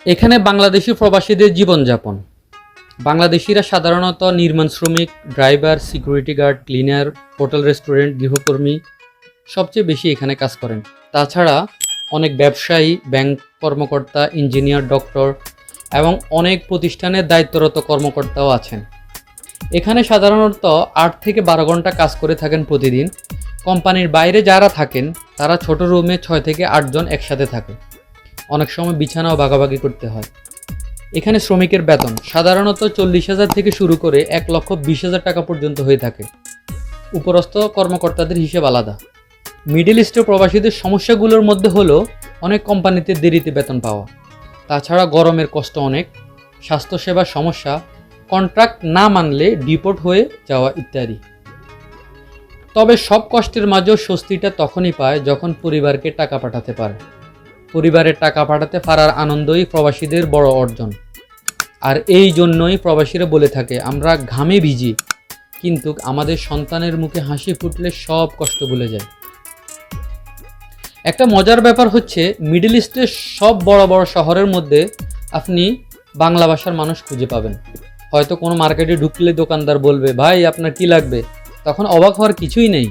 এখানে বাংলাদেশি প্রবাসীদের জীবনযাপন। বাংলাদেশিরা সাধারণত নির্মাণ শ্রমিক, driver, security guard, cleaner, hotel restaurant, গৃহকর্মী সবচেয়ে বেশি এখানে কাজ করেন। তাছাড়া অনেক ব্যবসায়ী, ব্যাংক কর্মকর্তা, ইঞ্জিনিয়ার, ডক্টর এবং অনেক প্রতিষ্ঠানের দায়িত্বরত কর্মকর্তাও আছেন। এখানে সাধারণত ৮ থেকে ১২ ঘন্টা কাজ করে থাকেন প্রতিদিন। কোম্পানির বাইরে যারা থাকেন তারা ছোট রুমে ৬ থেকে ৮ জন একসাথে থাকে। অনেক সময় বিছানাও ভাগাভাগি করতে হয়। এখানে শ্রমিকের বেতন সাধারণত ৪০,০০০ থেকে শুরু করে ১,২০,০০০ টাকা পর্যন্ত হয়ে থাকে। উপরস্থ কর্মকর্তাদের হিসেব আলাদা। মিডল ইস্টের প্রবাসীদের সমস্যাগুলোর মধ্যে হলো অনেক কোম্পানিতে দেরিতে বেতন পাওয়া, তাছাড়া গরমের কষ্ট অনেক, স্বাস্থ্যসেবার সমস্যা, কন্ট্রাক্ট না মানলে ডিপোর্ট হয়ে যাওয়া ইত্যাদি। তবে সব কষ্টের মাঝেও স্বস্তিটা তখনই পায় যখন পরিবারকে টাকা পাঠাতে পারে। পরিবারের টাকা পাঠাতে পারার আনন্দই প্রবাসীদের বড় অর্জন। আর এই জন্যই প্রবাসীরা বলে থাকে, আমরা ঘামে ভিজি, কিন্তু আমাদের সন্তানের মুখে হাসি ফুটলে সব কষ্ট ভুলে যায়। একটা মজার ব্যাপার হচ্ছে, মিডল ইস্টের সব বড় বড় শহরের মধ্যে আপনি বাংলা ভাষার মানুষ খুঁজে পাবেন। হয়তো কোনো মার্কেটে ঢুকলে দোকানদার বলবে, ভাই আপনার কি লাগবে? তখন অবাক হওয়ার কিছুই নেই।